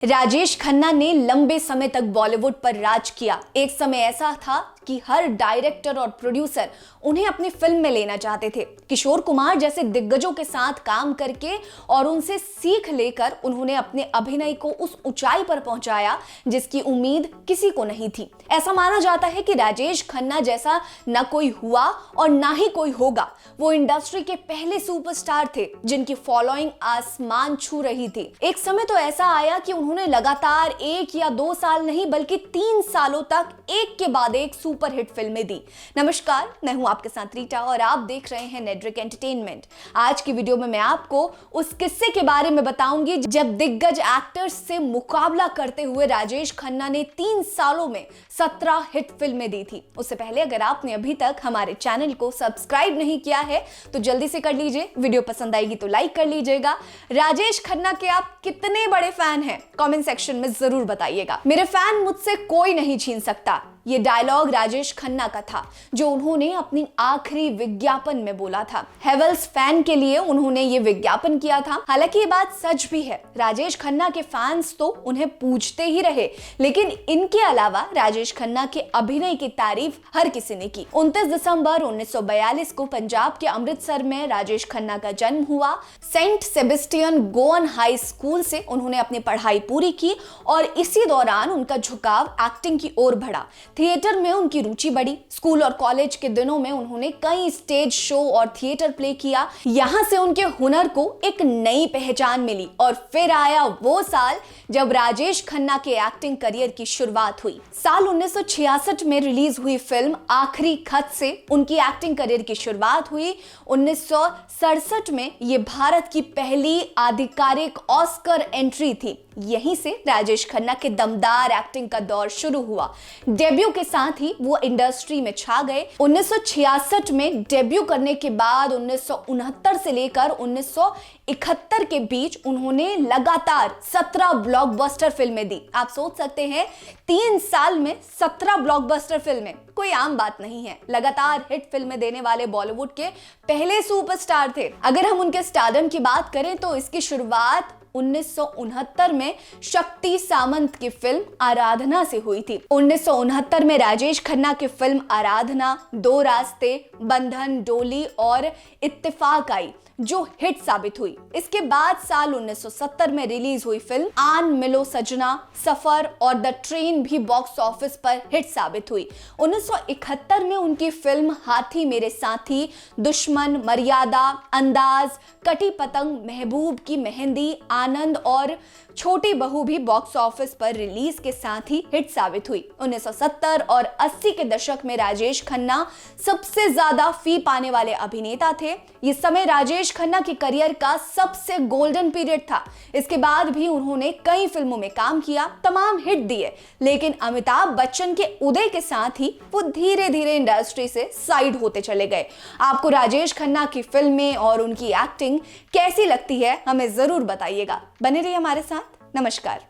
राजेश खन्ना ने लंबे समय तक बॉलीवुड पर राज किया। एक समय ऐसा था कि हर डायरेक्टर और प्रोड्यूसर उन्हें अपनी फिल्म में लेना चाहते थे। किशोर कुमार जैसे दिग्गजों के साथ काम करके और उनसे सीख लेकर उन्होंने अपने अभिनय को उस ऊंचाई पर पहुंचाया जिसकी उम्मीद किसी को नहीं थी। ऐसा माना जाता है कि राजेश खन्ना जैसा न कोई हुआ और ना ही कोई होगा। वो इंडस्ट्री के पहले सुपरस्टार थे जिनकी फॉलोइंग आसमान छू रही थी। एक समय तो ऐसा आया कि उन्होंने लगातार 1 या 2 साल नहीं बल्कि 3 सालों तक एक के बाद एक सुपर हिट फिल्में दी। नमस्कार, मैं हूं आपके साथ रीटा और आप देख रहे हैं नेटवर्क एंटरटेनमेंट। आज की वीडियो में मैं आपको उस किस्से के बारे में बताऊंगी जब दिग्गज एक्टर्स से मुकाबला करते हुए राजेश खन्ना ने 3 सालों में 17 हिट फिल्में दी थी। उससे पहले अगर आपने अभी तक हमारे चैनल को सब्सक्राइब नहीं किया है तो जल्दी से कर लीजिए। वीडियो पसंद आएगी तो लाइक कर लीजिएगा। राजेश खन्ना के आप कितने बड़े फैन हैं कमेंट सेक्शन में जरूर बताइएगा। मेरे फैन मुझसे कोई नहीं छीन सकता, ये डायलॉग राजेश खन्ना का था जो उन्होंने अपनी आखिरी विज्ञापन में बोला था। हेवल्स फैन के लिए उन्होंने ये विज्ञापन किया था। हालांकि ये बात सच भी है, राजेश खन्ना के फैंस तो उन्हें पूछते ही रहे, लेकिन इनके अलावा राजेश खन्ना के अभिनय की तारीफ हर किसी ने की। 29 दिसंबर 1942 को पंजाब के अमृतसर में राजेश खन्ना का जन्म हुआ। Saint Sebastian Goan high school से उन्होंने अपनी पढ़ाई पूरी की और इसी दौरान उनका झुकाव एक्टिंग की ओर बढ़ा। थिएटर में उनकी रुचि बढ़ी। स्कूल और कॉलेज के दिनों में उन्होंने कई स्टेज शो और थिएटर प्ले किया। यहां से उनके हुनर को एक नई पहचान मिली और फिर आया वो साल जब राजेश खन्ना के एक्टिंग करियर की शुरुआत हुई। साल 1966 में रिलीज हुई फिल्म आखिरी खत से उनकी एक्टिंग करियर की शुरुआत हुई। 1967 में ये भारत की पहली आधिकारिक ऑस्कर एंट्री थी। यहीं से राजेश खन्ना के दमदार एक्टिंग का दौर शुरू हुआ। डेब्यू के साथ ही वो इंडस्ट्री में छा गए। 1966 में डेब्यू करने के बाद 1969 से लेकर 1971 के बीच उन्होंने लगातार 17 ब्लॉकबस्टर फिल्में दी। आप सोच सकते हैं 3 साल में 17 ब्लॉकबस्टर फिल्में कोई आम बात नहीं है। लगातार हिट फिल्में देने वाले बॉलीवुड के पहले सुपरस्टार थे। अगर हम उनके स्टारडम की बात करें तो इसकी शुरुआत 1969 में शक्ति सामंत की फिल्म आराधना से हुई थी। 1969 में राजेश खन्ना की फिल्म आराधना, 2 रास्ते, बंधन, डोली और इत्तेफाक आई जो हिट साबित हुई। इसके बाद साल 1970 में रिलीज हुई फिल्म आन मिलो सजना, सफर और द ट्रेन भी बॉक्स ऑफिस पर हिट साबित हुई। 1971 में उनकी फिल्म हाथी मेरे साथी, दुश्मन, मर्यादा, अंदाज, कटी पतंग, महबूब की मेहंदी, आनंद और छोटी बहू भी बॉक्स ऑफिस पर रिलीज के साथ ही हिट साबित हुई। 1970 और 80 के दशक में राजेश खन्ना सबसे ज्यादा फी पाने वाले अभिनेता थे। ये समय राजेश खन्ना के करियर का सबसे गोल्डन पीरियड था। इसके बाद भी उन्होंने कई फिल्मों में काम किया, तमाम हिट दिए, लेकिन अमिताभ बच्चन के उदय के साथ ही वो धीरे धीरे इंडस्ट्री से साइड होते चले गए। आपको राजेश खन्ना की फिल्में और उनकी एक्टिंग कैसी लगती है हमें जरूर बताइएगा। बने रहिए हमारे साथ। नमस्कार।